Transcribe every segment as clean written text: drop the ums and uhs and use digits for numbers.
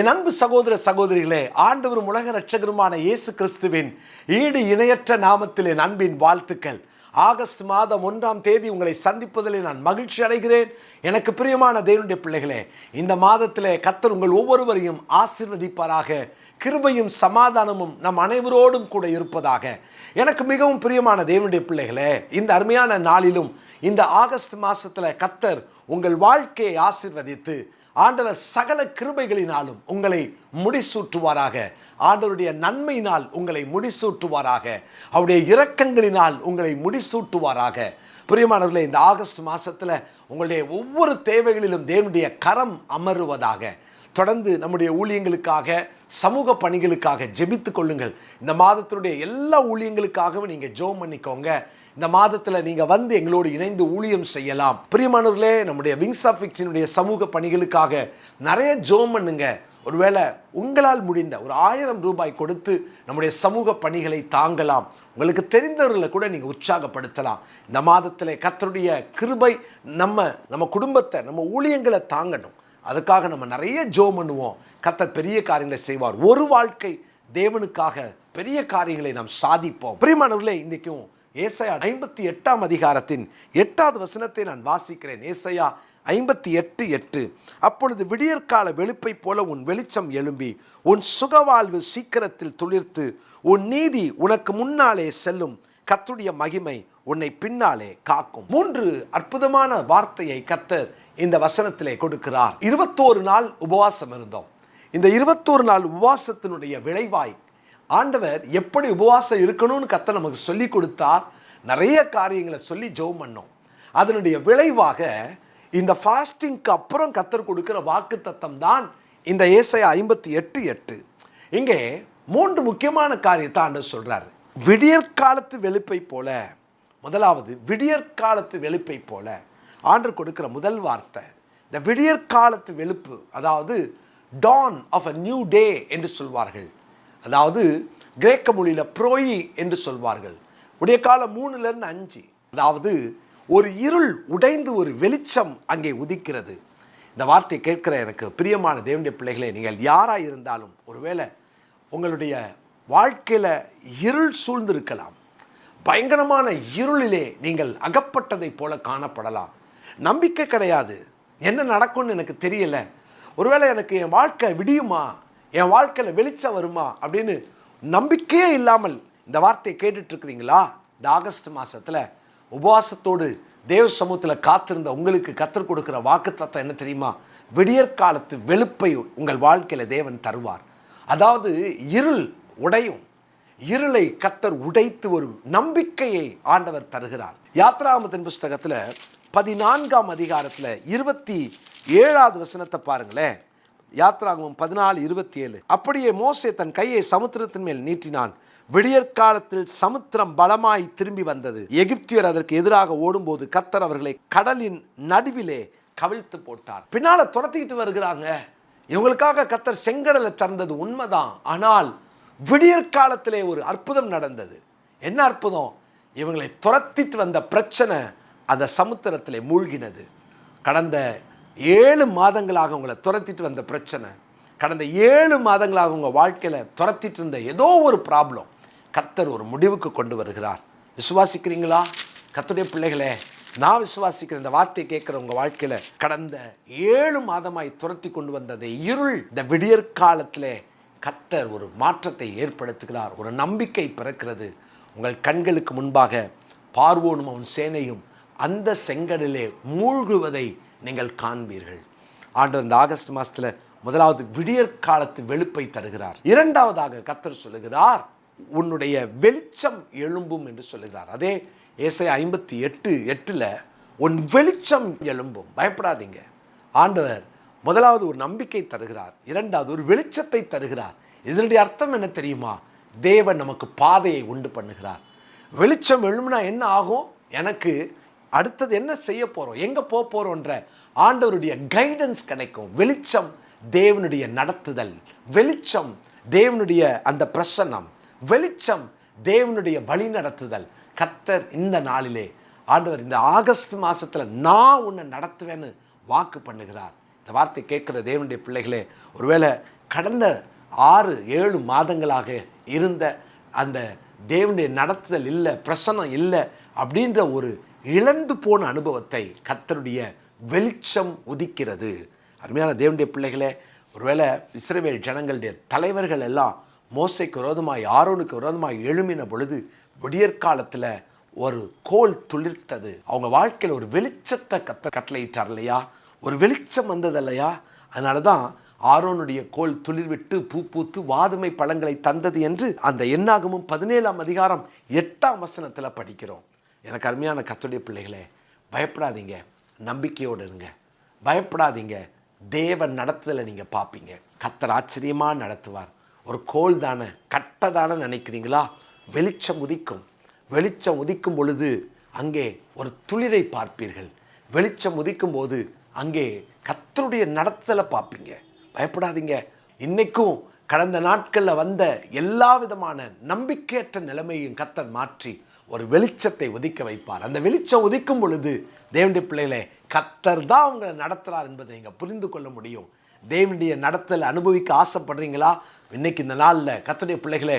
என் அன்பு சகோதர சகோதரிகளே, ஆண்டவரும் உலக இரட்சகருமான இயேசு கிறிஸ்துவின் ஈடு இணையற்ற நாமத்தில் என் அன்பின் வாழ்த்துக்கள். ஆகஸ்ட் மாதம் 1ஆம் தேதி உங்களை சந்திப்பதில் நான் மகிழ்ச்சி அடைகிறேன். எனக்கு பிரியமான தேவனுடைய பிள்ளைகளே, இந்த மாதத்திலே கர்த்தர் உங்கள் ஒவ்வொருவரையும் ஆசீர்வதிப்பாராக. கிருபையும் சமாதானமும் நம் அனைவரோடும் கூட இருப்பதாக. எனக்கு மிகவும் பிரியமான தேவனுடைய பிள்ளைகளே, இந்த அருமையான நாளிலும் இந்த ஆகஸ்ட் மாசத்துல கர்த்தர் உங்கள் வாழ்க்கையை ஆசீர்வதித்து ஆண்டவர் சகல கிருபைகளினாலும் உங்களை முடிசூட்டுவாராக. ஆண்டவருடைய நன்மையினால் உங்களை முடிசூட்டுவாராக. அவருடைய இரக்கங்களினால் உங்களை முடிசூட்டுவாராக. பிரியமானவர்களே, இந்த ஆகஸ்ட் மாசத்துல உங்களுடைய ஒவ்வொரு தேவைகளிலும் தேவனுடைய கரம் அமருவதாக. தொடர்ந்து நம்முடைய ஊழியங்களுக்காக, சமூக பணிகளுக்காக ஜெபித்து கொள்ளுங்கள். இந்த மாதத்தினுடைய எல்லா ஊழியங்களுக்காகவும் நீங்க ஜெபம் பண்ணிக்கோங்க. இந்த மாதத்துல நீங்க வந்து எங்களோடு இணைந்து ஊழியம் செய்யலாம். பிரியமானவர்களே, நம்முடைய விங்ஸ் ஆஃப் விக்டரியினுடைய சமூக பணிகளுக்காக நிறைய ஜெபம் பண்ணுங்க. ஒருவேளை உங்களால் முடிந்த ஒரு 1000 ரூபாய் கொடுத்து நம்முடைய சமூக பணிகளை தாங்கலாம். உங்களுக்கு தெரிந்தவர்களை கூட நீங்க உற்சாகப்படுத்தலாம். இந்த மாதத்துல கர்த்தருடைய கிருபை நம்ம குடும்பத்தை, நம்ம ஊழியங்களை தாங்கணும். அதுக்காக நம்ம நிறைய ஜெபம் பண்ணுவோம். கர்த்தர் பெரிய காரியங்களை செய்வார். ஒரு வாழ்க்கை தேவனுக்காக பெரிய காரியங்களை நாம் சாதிப்போம். பிரியமானவர்களே, இன்றைக்கும் ஏசாயா 58ஆம் அதிகாரத்தின் 8வது வசனத்தை நான் வாசிக்கிறேன். ஏசாயா 58:8. அப்பொழுது விடியற்கால வெளுப்பை போல உன் வெளிச்சம் எழும்பி உன் சுகவாழ்வு சீக்கிரத்தில் துளிர்த்து உன் நீதி உனக்கு முன்னாலே செல்லும். கர்த்தருடைய மகிமை உன்னை பின்னாலே காக்கும். 3 அற்புதமான வார்த்தையை கர்த்தர் இந்த வசனத்திலே கொடுக்கிறார். 21 நாள் உபவாசம் இருந்தோம். இந்த 21 நாள் உபவாசத்தினுடைய விளைவாய் ஆண்டவர் எப்படி உபவாசம் இருக்கணும்னு கர்த்தர் நமக்கு சொல்லி கொடுத்தார். நிறைய காரியங்களை சொல்லி ஜெபம் பண்ணோம். அதனுடைய விளைவாக இந்த ஃபாஸ்டிங்க்கு அப்புறம் கர்த்தர் கொடுக்கிற வாக்குத்தத்தம் தான் இந்த ஏசாயா 58:8. இங்கே 3 முக்கியமான காரியத்தை ஆண்டவர் சொல்றாரு. விடியற்காலத்து வெளுப்பை போல, முதலாவது விடியற்காலத்து வெளுப்பை போல ஆண்டவர் கொடுக்கிற முதல் வார்த்தை. இந்த விடியற்காலத்து வெளுப்பு, அதாவது Don of a new day என்று சொல்வார்கள். அதாவது கிரேக்க மொழியில் ப்ரோயி என்று சொல்வார்கள். விடிய காலம் 3லிருந்து 5. அதாவது ஒரு இருள் உடைந்து ஒரு வெளிச்சம் அங்கே உதிக்கிறது. இந்த வார்த்தையை கேட்கிற எனக்கு பிரியமான தேவனுடைய பிள்ளைகளே, நீங்கள் யாராக இருந்தாலும் ஒருவேளை உங்களுடைய வாழ்க்கையில் இருள் சூழ்ந்திருக்கலாம். பயங்கரமான இருளிலே நீங்கள் அகப்பட்டதை போல காணப்படலாம். நம்பிக்கை கிடையாது. என்ன நடக்கும்னு எனக்கு தெரியல. ஒருவேளை எனக்கு என் வாழ்க்கை விடியுமா, என் வாழ்க்கையில் வெளிச்சம் வருமா அப்படின்னு நம்பிக்கையே இல்லாமல் இந்த வார்த்தையை கேட்டுட்டு இருக்கிறீங்களா? இந்த ஆகஸ்ட் மாசத்துல உபவாசத்தோடு தேவ சமூகத்தில் காத்திருந்த உங்களுக்கு கர்த்தர் கொடுக்கிற வாக்குத்தத்தம் என்ன தெரியுமா? விடியற்காலத்து வெளுப்பை உங்கள் வாழ்க்கையில தேவன் தருவார். அதாவது இருள் உடையும். இருளை கர்த்தர் உடைத்து ஒரு நம்பிக்கையை ஆண்டவர் தருகிறார். யாத்ராகமத்தின் புஸ்தகத்தில் 14ஆம் அதிகாரத்தில் 27வது வசனத்தை பாருங்களேன். யாத்ராகமம் 14:27. அப்படியே மோசே தன் கையை சமுத்திரத்தின் மேல் நீட்டினான். விடியற்காலத்தில் சமுத்திரம் பலமாய் திரும்பி வந்தது. எகிப்தியர் அதற்கு எதிராக ஓடும்போது கர்த்தர் அவர்களை கடலின் நடுவிலே கவிழ்த்து போட்டார். பின்னால துரத்திக்கிட்டு வருகிறாங்க. இவங்களுக்காக கர்த்தர் செங்கடலை திறந்தது உண்மைதான். ஆனால் விடியற்காலத்திலே ஒரு அற்புதம் நடந்தது. என்ன அற்புதம்? இவங்களை துரத்திட்டு வந்த பிரச்சனை அந்த சமுத்திரத்திலே மூழ்கினது. கடந்த 7 மாதங்களாக உங்களை துரத்திட்டு வந்த பிரச்சனை, கடந்த 7 மாதங்களாக உங்கள் வாழ்க்கையில் துரத்திட்டு இருந்த ஏதோ ஒரு ப்ராப்ளம் கர்த்தர் ஒரு முடிவுக்கு கொண்டு வருகிறார். விசுவாசிக்கிறீங்களா? கர்த்தருடைய பிள்ளைகளே, நான் விசுவாசிக்கிற இந்த வார்த்தையை கேட்குற உங்கள் வாழ்க்கையில் கடந்த 7 மாதமாய் துரத்தி கொண்டு வந்ததை இருள் இந்த விடியற்காலத்திலே கர்த்தர் ஒரு மாற்றத்தை ஏற்படுத்துகிறார். ஒரு நம்பிக்கை பிறக்கிறது. உங்கள் கண்களுக்கு முன்பாக பார்வோனும் அவன் சேனையும் அந்த செங்கடலிலே மூழ்குவதை நீங்கள் காண்பீர்கள். ஆண்டவர் இந்த ஆகஸ்ட் மாசத்துல முதலாவது விடியற்காலத்து வெளுப்பை தருகிறார். இரண்டாவதாக கர்த்தர் சொல்லுகிறார், உன்னுடைய வெளிச்சம் எழும்பும் என்று சொல்லுகிறார். அதே ஏசாயா 58:8 உன் வெளிச்சம் எழும்பும். பயப்படாதீங்க. ஆண்டவர் முதலாவது ஒரு நம்பிக்கை தருகிறார், இரண்டாவது ஒரு வெளிச்சத்தை தருகிறார். இதனுடைய அர்த்தம் என்ன தெரியுமா? தேவன் நமக்கு பாதையை உண்டு பண்ணுகிறார். வெளிச்சம் எழும்புனா என்ன ஆகும்? எனக்கு அடுத்தது என்ன செய்ய போறோம், எங்க போக போறோம்ன்ற ஆண்டவருடைய கைடன்ஸ் கிடைக்கும். வெளிச்சம் தேவனுடைய நடத்துதல், வெளிச்சம் தேவனுடைய அந்த பிரசன்னம், வெளிச்சம் தேவனுடைய வழி நடத்துதல். கர்த்தர் இந்த நாளிலே ஆண்டவர் இந்த ஆகஸ்ட் மாசத்துல நான் உன்னை நடத்துவேன்னு வாக்கு பண்ணுகிறார். இந்த வார்த்தை கேட்கிற தேவனுடைய பிள்ளைகளே, ஒருவேளை கடந்த 6-7 மாதங்களாக இருந்த அந்த தேவனுடைய நடத்துதல் இல்லை, பிரசன்னம் இல்லை அப்படின்ற ஒரு இழந்து போன அனுபவத்தை கர்த்தருடைய வெளிச்சம் உதிக்கிறது. அருமையான தேவனுடைய பிள்ளைகளே, ஒருவேளை இஸ்ரவேல் ஜனங்களுடைய தலைவர்கள் எல்லாம் மோசைக்கு விரோதமாய் ஆரோனுக்கு விரோதமாய் எழும்பின பொழுது விடியற்காலத்தில் ஒரு கோல் துளிர்த்தது. அவங்க வாழ்க்கையில் ஒரு வெளிச்சத்தை கட்டளையிட்டார் இல்லையா, ஒரு வெளிச்சம் வந்தது இல்லையா. அதனால தான் ஆரோனுடைய கோல் துளிர்விட்டு பூ பூத்து வாதுமை பழங்களை தந்தது என்று அந்த என்னாகமும் 17ஆம் அதிகாரம் 8ஆம் வசனத்தில் படிக்கிறோம். எனக்கு அருமையான கர்த்தருடைய பிள்ளைகளே, பயப்படாதீங்க, நம்பிக்கையோடு இருங்க. பயப்படாதீங்க, தேவன் நடத்துதலை நீங்கள் பார்ப்பீங்க. கர்த்தர் ஆச்சரியமாக நடத்துவார். ஒரு கோல் தானே, கட்டை தானே நினைக்கிறீங்களா? வெளிச்சம் உதிக்கும். வெளிச்சம் உதிக்கும் பொழுது அங்கே ஒரு துளிரை பார்ப்பீர்கள். வெளிச்சம் உதிக்கும் போது அங்கே கர்த்தருடைய நடத்துதலை பார்ப்பீங்க. பயப்படாதீங்க. இன்னைக்கும் கடந்த நாட்களில் வந்த எல்லா விதமான நம்பிக்கையற்ற நிலைமையும் கர்த்தர் மாற்றி ஒரு வெளிச்சத்தை உதிக்க வைப்பார். அந்த வெளிச்சம் உதிக்கும் பொழுது தேவனுடைய பிள்ளைகளே, கர்த்தர் தான் உங்களை நடத்துகிறார் என்பதை நீங்கள் புரிந்து கொள்ள முடியும். தேவனுடைய நடத்தல் அனுபவிக்க ஆசைப்படுறீங்களா? இன்னைக்கு இந்த நாளில் கர்த்தருடைய பிள்ளைகளே,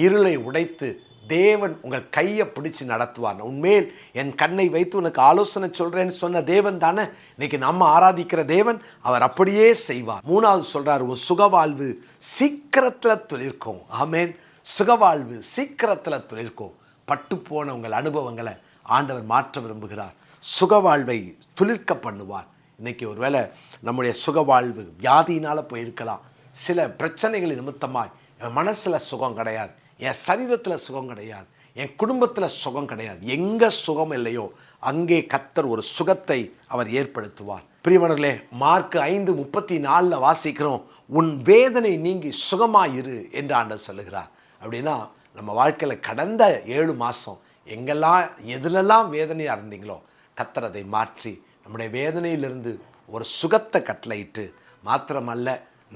இருளை உடைத்து தேவன் உங்கள் கையை பிடிச்சி நடத்துவார். உன்மேல் என் கண்ணை வைத்து உனக்கு ஆலோசனை சொல்கிறேன்னு சொன்ன தேவன் தானே இன்னைக்கு நம்ம ஆராதிக்கிற தேவன். அவர் அப்படியே செய்வார். 3வது சொல்கிறார், உன் சுகவாழ்வு சீக்கிரத்தில் துளிர்க்கும். ஆமேன். சுகவாழ்வு சீக்கிரத்தில் துளிர்க்கும். பட்டு போன உங்கள் அனுபவங்களை ஆண்டவர் மாற்ற விரும்புகிறார். சுகவாழ்வை துளிர்க்க பண்ணுவார். இன்றைக்கி ஒருவேளை நம்முடைய சுகவாழ்வு வியாதியினால் போயிருக்கலாம். சில பிரச்சனைகள் நிமித்தமாய் என் மனசில் சுகம் கிடையாது, என் சரீரத்தில் சுகம் கிடையாது, என் குடும்பத்தில் சுகம் கிடையாது. எங்கே சுகம் இல்லையோ அங்கே கர்த்தர் ஒரு சுகத்தை அவர் ஏற்படுத்துவார். பிரியமானவர்களே, மார்க் 5:34 வாசிக்கிறோம், உன் வேதனை நீங்கி சுகமாயிரு என்று ஆண்டவர் சொல்லுகிறார். அப்படின்னா நம்ம வாழ்க்கையில் கடந்த 7 மாதம் எங்கெல்லாம் எதிலெல்லாம் வேதனையாக இருந்தீங்களோ கர்த்தர் அதை மாற்றி நம்முடைய வேதனையிலிருந்து ஒரு சுகத்தை கட்டளையிட்டு மாத்திரமல்ல,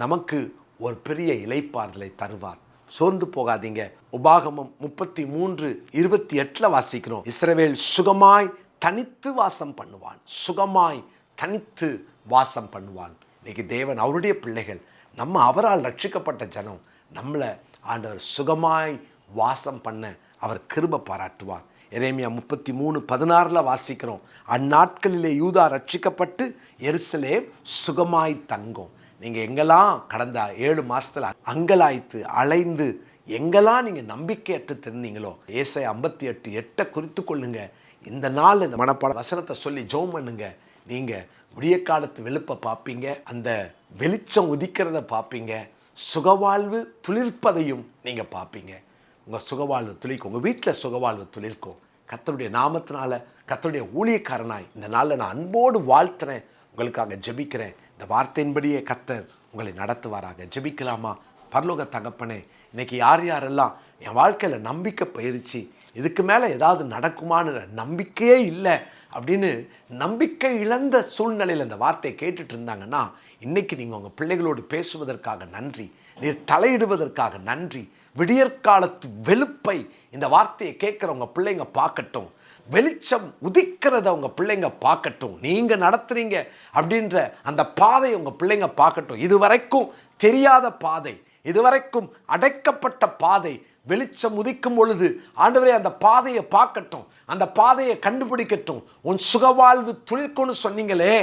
நமக்கு ஒரு பெரிய இளைப்பாறுதலை தருவார். சோர்ந்து போகாதீங்க. உபாகமம் 33:28 வாசிக்கிறோம், இஸ்ரவேல் சுகமாய் தனித்து வாசம் பண்ணுவான். சுகமாய் தனித்து வாசம் பண்ணுவான். இன்னைக்கு தேவன் அவருடைய பிள்ளைகள், நம்ம அவரால் ரட்சிக்கப்பட்ட ஜனம், நம்மளை ஆண்டவர் சுகமாய் வாசம் பண்ண அவர் கிருபை பாராட்டுவார். எரேமியா 33:16 வாசிக்கிறோம், அந்நாட்களிலே யூதா ரட்சிக்கப்பட்டு எருசலேம் சுகமாய் தங்கும். நீங்கள் எங்கெல்லாம் கடந்த 7 மாதத்தில் அங்கலாய்த்து அலைந்து எங்கெல்லாம் நீங்கள் நம்பிக்கையற்று தெரிந்தீங்களோ, ஏசாயா 58:8 குறித்து கொள்ளுங்க. இந்த நாள் இந்த மனப்பாட வசனத்தை சொல்லி ஜெபம் பண்ணுங்க. நீங்கள் விடிய காலத்து வெளுப்பை பார்ப்பீங்க, அந்த வெளிச்சம் உதிக்கிறத பார்ப்பீங்க, சுகவாழ்வு துளிர்ப்பதையும் நீங்கள் பார்ப்பீங்க. உங்கள் சுகவாழ்வு துளிக்கும், உங்கள் வீட்டில் சுகவாழ்வு துளிர்க்கும். கர்த்தருடைய நாமத்தினால, கர்த்தருடைய ஊழியக்காரனாய் இந்த நாளில் நான் அன்போடு வாழ்த்துறேன், உங்களுக்காக ஜெபிக்கிறேன். இந்த வார்த்தையின்படியே கர்த்தர் உங்களை நடத்துவாராக. ஜெபிக்கலாமா? பரலோக தகப்பனே, இன்னைக்கு யார் யாரெல்லாம் என் வாழ்க்கையில் நம்பிக்கை போயிருச்சு, இதுக்கு மேலே ஏதாவது நடக்குமான்னு நம்பிக்கையே இல்லை அப்படின்னு நம்பிக்கை இழந்த சூழ்நிலையில் இந்த வார்த்தையை கேட்டுட்டு இருந்தாங்கன்னா, இன்றைக்கி நீங்கள் உங்கள் பிள்ளைகளோடு பேசுவதற்காக நன்றி, நீர் தலையிடுவதற்காக நன்றி. விடியற்காலத்து வெளுப்பை இந்த வார்த்தையை கேட்குறவங்க பிள்ளைங்க பார்க்கட்டும், வெளிச்சம் உதிக்கிறத உங்கள் பிள்ளைங்க பார்க்கட்டும், நீங்கள் நடத்துகிறீங்க அப்படின்ற அந்த பாதையை உங்கள் பிள்ளைங்க பார்க்கட்டும். இதுவரைக்கும் தெரியாத பாதை, இதுவரைக்கும் அடைக்கப்பட்ட பாதை வெளிச்சம் உதிக்கும் பொழுது ஆண்டவரே அந்த பாதையை பார்க்கட்டும், அந்த பாதையை கண்டுபிடிக்கட்டும். உன் சுகவாழ்வு துளிர்க்கும்னு சொன்னீங்களே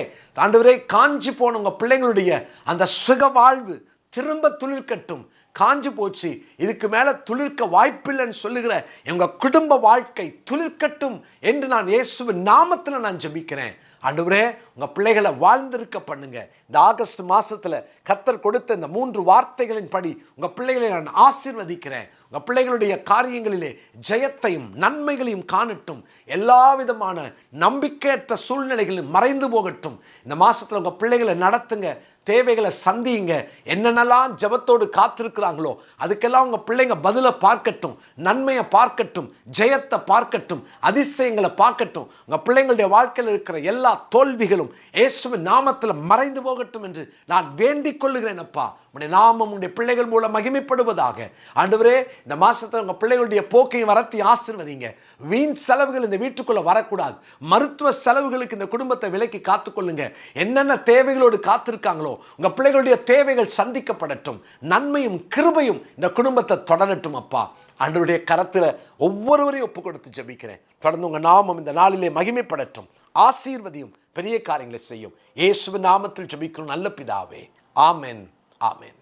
ஆண்டவரே, காஞ்சி போன உங்கள் பிள்ளைங்களுடைய அந்த சுகவாழ்வு திரும்ப துளிர்க்கட்டும். காஞ்சு போச்சு, இதுக்கு மேலே துளிர்க்க வாய்ப்பில்லைன்னு சொல்லுகிற எங்கள் குடும்ப வாழ்க்கை துளிர்க்கட்டும் என்று நான் இயேசுவின் நாமத்தில் நான் ஜெபிக்கிறேன். ஆண்டவரே, உங்கள் பிள்ளைகளை வாழ்ந்திருக்க பண்ணுங்க. இந்த ஆகஸ்ட் மாதத்தில் கர்த்தர் கொடுத்த இந்த 3 வார்த்தைகளின் படி உங்கள் பிள்ளைகளை நான் ஆசீர்வதிக்கிறேன். உங்கள் பிள்ளைகளுடைய காரியங்களிலே ஜெயத்தையும் நன்மைகளையும் காணட்டும். எல்லா விதமான நம்பிக்கையற்ற சூழ்நிலைகளும் மறைந்து போகட்டும். இந்த மாதத்தில் உங்கள் பிள்ளைகளை நடத்துங்க, தேவைகளை சந்தியுங்க. என்னென்னலாம் ஜெபத்தோடு காத்திருக்கிறாங்க இருக்கிறாங்களோ அதுக்கெல்லாம் உங்கள் பிள்ளைங்க பதிலை பார்க்கட்டும், நன்மையை பார்க்கட்டும், ஜெயத்தை பார்க்கட்டும், அதிசயங்களை பார்க்கட்டும். உங்கள் பிள்ளைங்களுடைய வாழ்க்கையில் இருக்கிற எல்லா தோல்விகளும் இயேசுவின் நாமத்தில் மறைந்து போகட்டும் என்று நான் வேண்டிக் கொள்ளுகிறேன். அப்பா, உடைய நாமம் உடைய பிள்ளைகள் மூலம் மகிமைப்படுவதாக. ஆண்டவரே, இந்த மாசத்துல உங்க பிள்ளைகளுடைய போக்கையும் வரத்தை ஆசீர்வதிங்க. வீண் செலவுகள் இந்த வீட்டுக்குள்ள வரக்கூடாது. மருத்துவ செலவுகளுக்கு இந்த குடும்பத்தை விலக்கி காத்துக்கொள்ளுங்க. என்னென்ன தேவைகளோடு காத்திருக்காங்களோ உங்க பிள்ளைகளுடைய தேவைகள் சந்திக்கப்படட்டும். நன்மையும் கிருபையும் இந்த குடும்பத்தை தொடரட்டும். அப்பா, ஆண்டவருடைய கரத்துல ஒவ்வொருவரையும் ஒப்பு கொடுத்து ஜெபிக்கிறேன். தொடர்ந்து உங்க நாமம் இந்த நாளிலே மகிமைப்படட்டும். ஆசீர்வதியும், பெரிய காரியங்களை செய்யும். இயேசுவின் நாமத்தில் ஜெபிக்கிறோம் நல்ல பிதாவே. ஆமென். Amen.